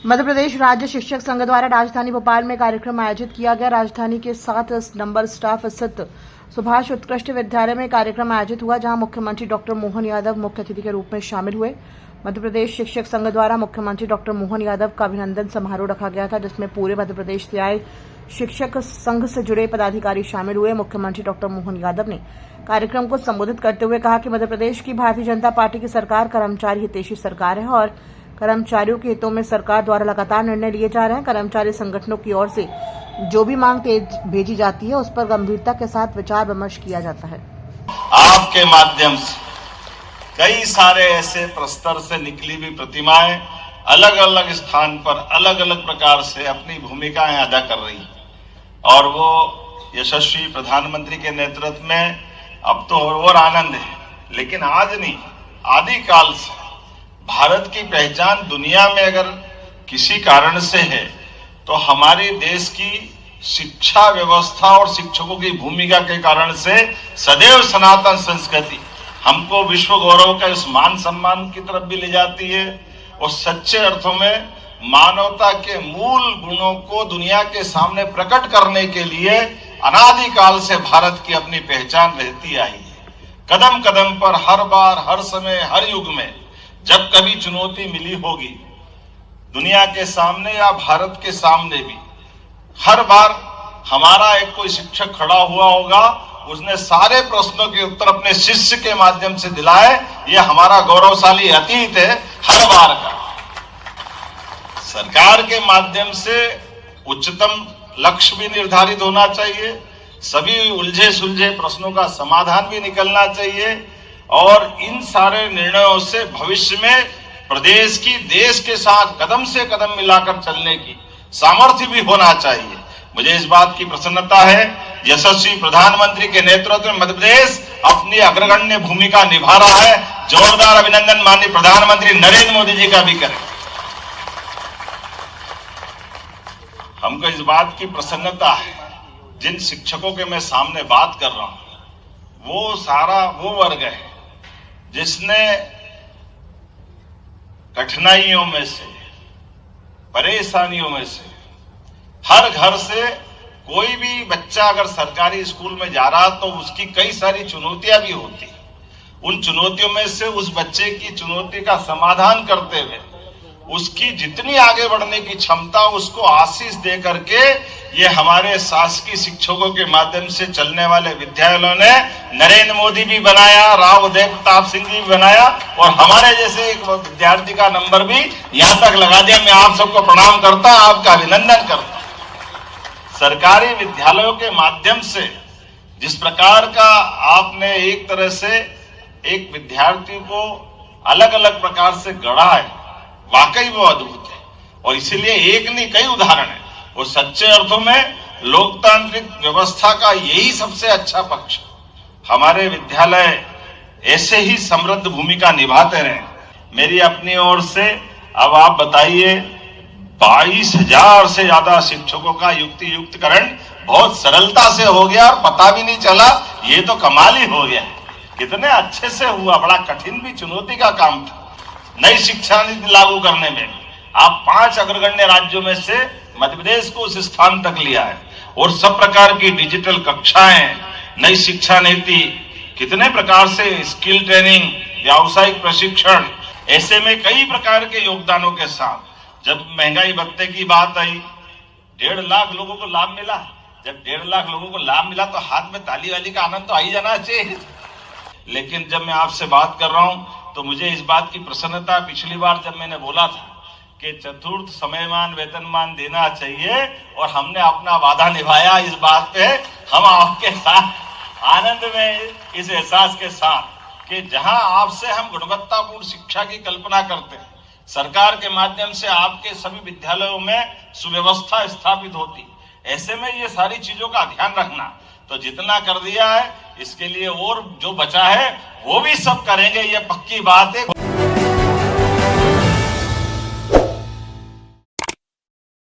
मध्य प्रदेश राज्य शिक्षक संघ द्वारा राजधानी भोपाल में कार्यक्रम आयोजित किया गया। राजधानी के 7 नंबर स्टाफ स्थित सुभाष उत्कृष्ट विद्यालय में कार्यक्रम आयोजित हुआ, जहां मुख्यमंत्री डॉक्टर मोहन यादव मुख्य अतिथि के रूप में शामिल हुए। मध्य प्रदेश शिक्षक संघ द्वारा मुख्यमंत्री डॉक्टर मोहन यादव का अभिनंदन समारोह रखा गया था, जिसमें पूरे मध्य प्रदेश से आए शिक्षक संघ से जुड़े पदाधिकारी शामिल हुए। मुख्यमंत्री डॉक्टर मोहन यादव ने कार्यक्रम को संबोधित करते हुए कहा कि मध्य प्रदेश की भारतीय जनता पार्टी की सरकार कर्मचारी हितैषी सरकार है और कर्मचारियों के हितों में सरकार द्वारा लगातार निर्णय लिए जा रहे हैं। कर्मचारी संगठनों की ओर से जो भी मांग भेजी जाती है, उस पर गंभीरता के साथ विचार विमर्श किया जाता है। आपके माध्यम से कई सारे ऐसे प्रस्तर से निकली हुई प्रतिमाएं अलग अलग स्थान पर अलग अलग प्रकार से अपनी भूमिकाएं अदा कर रही हैं और वो यशस्वी प्रधानमंत्री के नेतृत्व में अब तो और आनंद है। लेकिन आज नहीं, आदिकाल से भारत की पहचान दुनिया में अगर किसी कारण से है तो हमारे देश की शिक्षा व्यवस्था और शिक्षकों की भूमिका के कारण से सदैव सनातन संस्कृति हमको विश्व गौरव का इस मान सम्मान की तरफ भी ले जाती है और सच्चे अर्थों में मानवता के मूल गुणों को दुनिया के सामने प्रकट करने के लिए अनादिकाल से भारत की अपनी पहचान रहती आई है। कदम कदम पर हर बार, हर समय, हर युग में जब कभी चुनौती मिली होगी दुनिया के सामने या भारत के सामने भी, हर बार हमारा एक कोई शिक्षक खड़ा हुआ होगा, उसने सारे प्रश्नों के उत्तर अपने शिष्य के माध्यम से दिलाए। ये हमारा गौरवशाली अतीत है हर बार का। सरकार के माध्यम से उच्चतम लक्ष्य भी निर्धारित होना चाहिए, सभी उलझे सुलझे प्रश्नों का समाधान भी निकलना चाहिए और इन सारे निर्णयों से भविष्य में प्रदेश की देश के साथ कदम से कदम मिलाकर चलने की सामर्थ्य भी होना चाहिए। मुझे इस बात की प्रसन्नता है, यशस्वी प्रधानमंत्री के नेतृत्व में मध्य प्रदेश अपनी अग्रगण्य भूमिका निभा रहा है। जोरदार अभिनंदन माननीय प्रधानमंत्री नरेंद्र मोदी जी का भी करें। हमको इस बात की प्रसन्नता है, जिन शिक्षकों के मैं सामने बात कर रहा हूं वो सारा वो वर्ग है जिसने कठिनाइयों में से, परेशानियों में से, हर घर से कोई भी बच्चा अगर सरकारी स्कूल में जा रहा तो उसकी कई सारी चुनौतियां भी होती। उन चुनौतियों में से उस बच्चे की चुनौती का समाधान करते हुए उसकी जितनी आगे बढ़ने की क्षमता, उसको आशीष दे करके ये हमारे शासकीय शिक्षकों के माध्यम से चलने वाले विद्यालयों ने नरेंद्र मोदी भी बनाया, राव उदय प्रताप सिंह जी भी बनाया और हमारे जैसे एक विद्यार्थी का नंबर भी यहां तक लगा दिया। मैं आप सबको प्रणाम करता हूं, आपका अभिनंदन करता हूं। सरकारी विद्यालयों के माध्यम से जिस प्रकार का आपने एक तरह से एक विद्यार्थी को अलग अलग प्रकार से गढ़ा है, वाकई वो अद्भुत है और इसीलिए एक नहीं कई उदाहरण है। वो सच्चे अर्थों में लोकतांत्रिक व्यवस्था का यही सबसे अच्छा पक्ष। हमारे विद्यालय ऐसे ही समृद्ध भूमिका निभाते रहे। मेरी अपनी ओर से अब आप बताइए, 22,000 से ज्यादा शिक्षकों का युक्तियुक्तकरण बहुत सरलता से हो गया और पता भी नहीं चला। ये तो कमाल ही हो गया, कितने अच्छे से हुआ। बड़ा कठिन भी चुनौती का काम था नई शिक्षा नीति लागू करने में। आप 5 अग्रगण्य राज्यों में से मध्य प्रदेश को उस स्थान तक लिया है और सब प्रकार की डिजिटल कक्षाएं, नई शिक्षा नीति, कितने प्रकार से स्किल ट्रेनिंग, व्यावसायिक प्रशिक्षण, ऐसे में कई प्रकार के योगदानों के साथ जब महंगाई भत्ते की बात आई, 1.5 लाख लोगों को लाभ मिला। जब 1.5 लाख लोगों को लाभ मिला तो हाथ में ताली वाली का आनंद तो आ ही जाना चाहिए। लेकिन जब मैं आपसे बात कर रहा हूं तो मुझे इस बात की प्रसन्नता, पिछली बार जब मैंने बोला था कि चतुर्थ समयमान वेतनमान देना चाहिए और हमने अपना वादा निभाया, इस बात पे हम आपके साथ आनंद में, इस एहसास के साथ कि जहां आपसे हम गुणवत्तापूर्ण शिक्षा की कल्पना करते हैं, सरकार के माध्यम से आपके सभी विद्यालयों में सुव्यवस्था स्थापित होती, ऐसे में ये सारी चीजों का ध्यान रखना तो जितना कर दिया है, इसके लिए और जो बचा है वो भी सब करेंगे, ये पक्की बात है।